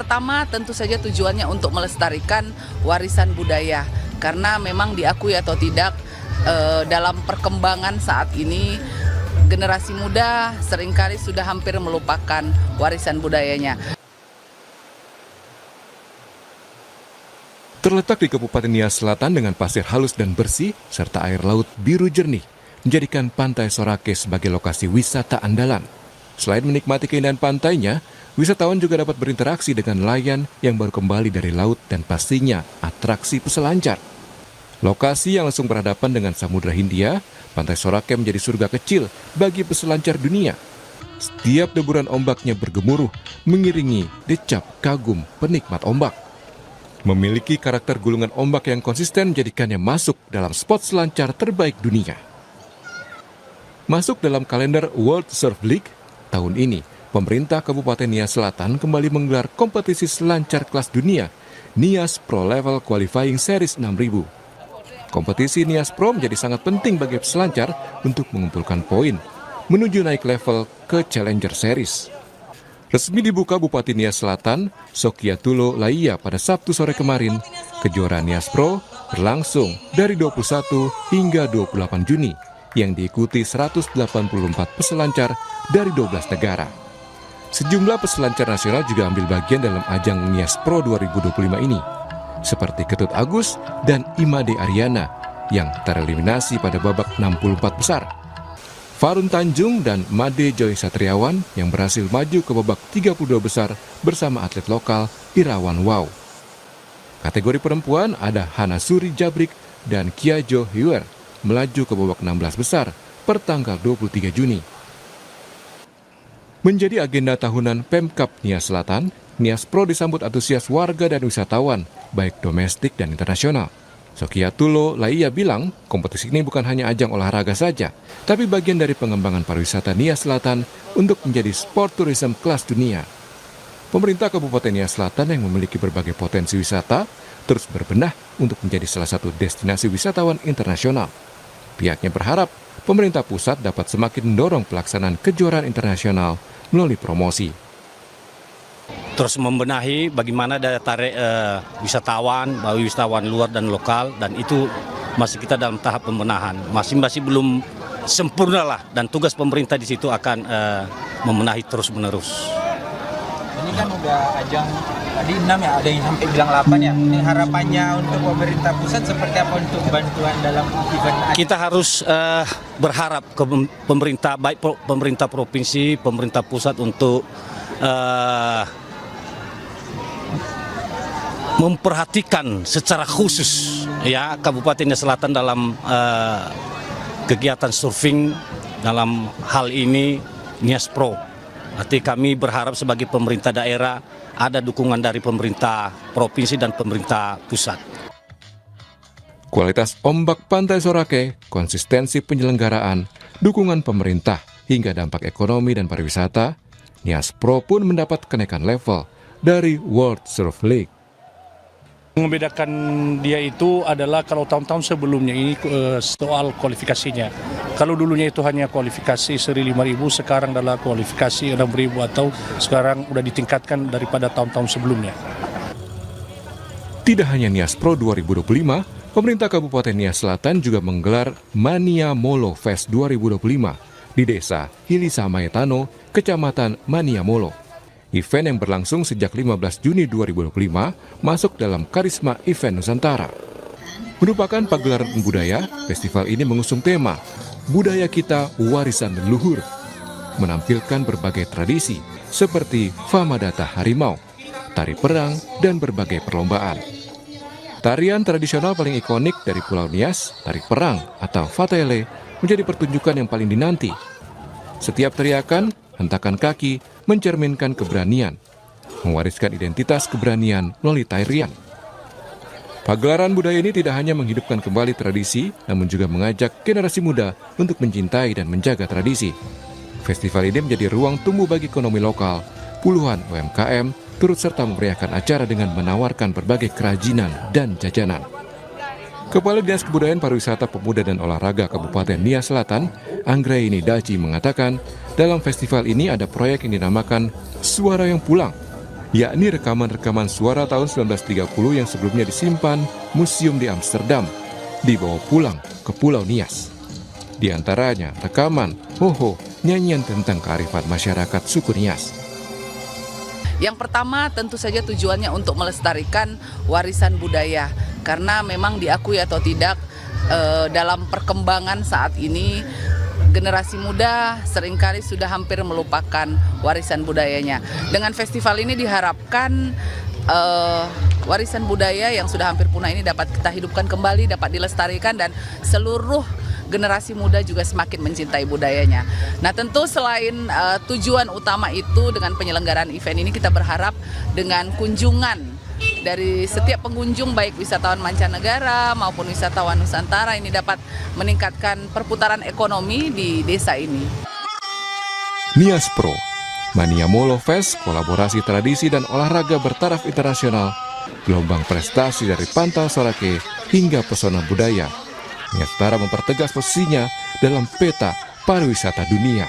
pertama tentu saja tujuannya untuk melestarikan warisan budaya. Karena memang diakui atau tidak dalam perkembangan saat ini generasi muda seringkali sudah hampir melupakan warisan budayanya. Terletak di Kabupaten Nias Selatan dengan pasir halus dan bersih, serta air laut biru jernih, menjadikan Pantai Sorake sebagai lokasi wisata andalan. Selain menikmati keindahan pantainya, wisatawan juga dapat berinteraksi dengan nelayan yang baru kembali dari laut dan pastinya atraksi peselancar. Lokasi yang langsung berhadapan dengan Samudra Hindia, Pantai Sorake menjadi surga kecil bagi peselancar dunia. Setiap deburan ombaknya bergemuruh, mengiringi decap kagum penikmat ombak. Memiliki karakter gulungan ombak yang konsisten menjadikannya masuk dalam spot selancar terbaik dunia. Masuk dalam kalender World Surf League, tahun ini, pemerintah Kabupaten Nias Selatan kembali menggelar kompetisi selancar kelas dunia, Nias Pro Level Qualifying Series 6000. Kompetisi Nias Pro menjadi sangat penting bagi peselancar untuk mengumpulkan poin, menuju naik level ke Challenger Series. Resmi dibuka Bupati Nias Selatan, Sokiatulo Laia pada Sabtu sore kemarin, kejuaraan Nias Pro berlangsung dari 21 hingga 28 Juni yang diikuti 184 peselancar dari 12 negara. Sejumlah peselancar nasional juga ambil bagian dalam ajang Nias Pro 2025 ini, seperti Ketut Agus dan Imade Ariana yang tereliminasi pada babak 64 besar. Farun Tanjung dan Made Joy Satriawan yang berhasil maju ke babak 32 besar bersama atlet lokal Irawan Wow. Kategori perempuan ada Hana Suri Jabrik dan Kiajo Huer melaju ke babak 16 besar per tanggal 23 Juni. Menjadi agenda tahunan Pemkab Nias Selatan, Nias Pro disambut antusias warga dan wisatawan, baik domestik dan internasional. Sokiatulo Laia bilang, kompetisi ini bukan hanya ajang olahraga saja, tapi bagian dari pengembangan pariwisata Nias Selatan untuk menjadi sport tourism kelas dunia. Pemerintah Kabupaten Nias Selatan yang memiliki berbagai potensi wisata terus berbenah untuk menjadi salah satu destinasi wisatawan internasional. Pihaknya berharap pemerintah pusat dapat semakin mendorong pelaksanaan kejuaraan internasional melalui promosi. Terus membenahi bagaimana daya tarik wisatawan luar dan lokal, dan itu masih kita dalam tahap pembenahan. Masih belum sempurna lah, dan tugas pemerintah di situ akan membenahi terus-menerus. Ini kan udah ajang tadi 6 ya, ada yang sampai bilang 8 ya. Ini harapannya untuk pemerintah pusat seperti apa untuk bantuan dalam event? Kita harus berharap ke pemerintah, baik pemerintah provinsi, pemerintah pusat untuk memperhatikan secara khusus ya Kabupaten Nias Selatan dalam kegiatan surfing dalam hal ini Nias Pro. Nanti kami berharap sebagai pemerintah daerah ada dukungan dari pemerintah provinsi dan pemerintah pusat. Kualitas ombak Pantai Sorake, konsistensi penyelenggaraan, dukungan pemerintah, hingga dampak ekonomi dan pariwisata, Nias Pro pun mendapat kenaikan level dari World Surf League. Membedakan dia itu adalah kalau tahun-tahun sebelumnya ini soal kualifikasinya. Kalau dulunya itu hanya kualifikasi seri 5.000, sekarang adalah kualifikasi 6.000 atau sekarang udah ditingkatkan daripada tahun-tahun sebelumnya. Tidak hanya Nias Pro 2025, pemerintah Kabupaten Nias Selatan juga menggelar Mania Molo Fest 2025 di Desa Hilisa Maetano, Kecamatan Mania Molo. Event yang berlangsung sejak 15 Juni 2025 masuk dalam Karisma Event Nusantara. Merupakan pagelaran budaya, festival ini mengusung tema Budaya Kita Warisan Leluhur, menampilkan berbagai tradisi seperti Famadata Harimau, tari perang, dan berbagai perlombaan. Tarian tradisional paling ikonik dari Pulau Nias, tari perang atau Fatele, menjadi pertunjukan yang paling dinanti. Setiap teriakan, hentakan kaki, mencerminkan keberanian, mewariskan identitas keberanian melalui tarian. Pagelaran budaya ini tidak hanya menghidupkan kembali tradisi, namun juga mengajak generasi muda untuk mencintai dan menjaga tradisi. Festival ini menjadi ruang tumbuh bagi ekonomi lokal. Puluhan UMKM turut serta memeriahkan acara dengan menawarkan berbagai kerajinan dan jajanan. Kepala Dinas Kebudayaan Pariwisata Pemuda dan Olahraga Kabupaten Nias Selatan, Anggraini Daci mengatakan, dalam festival ini ada proyek yang dinamakan Suara yang Pulang, yakni rekaman-rekaman suara tahun 1930 yang sebelumnya disimpan museum di Amsterdam, dibawa pulang ke Pulau Nias. Di antaranya rekaman Hoho, nyanyian tentang kearifan masyarakat suku Nias. Yang pertama tentu saja tujuannya untuk melestarikan warisan budaya, karena memang diakui atau tidak dalam perkembangan saat ini generasi muda seringkali sudah hampir melupakan warisan budayanya. Dengan festival ini diharapkan warisan budaya yang sudah hampir punah ini dapat kita hidupkan kembali, dapat dilestarikan, dan seluruh generasi muda juga semakin mencintai budayanya. Nah, tentu selain tujuan utama itu, dengan penyelenggaraan event ini kita berharap dengan kunjungan dari setiap pengunjung, baik wisatawan mancanegara maupun wisatawan Nusantara, ini dapat meningkatkan perputaran ekonomi di desa ini. Nias Pro, Mania Molo Fest, kolaborasi tradisi dan olahraga bertaraf internasional, gelombang prestasi dari Pantai Sorake hingga pesona budaya. Nias Utara mempertegas posisinya dalam peta pariwisata dunia.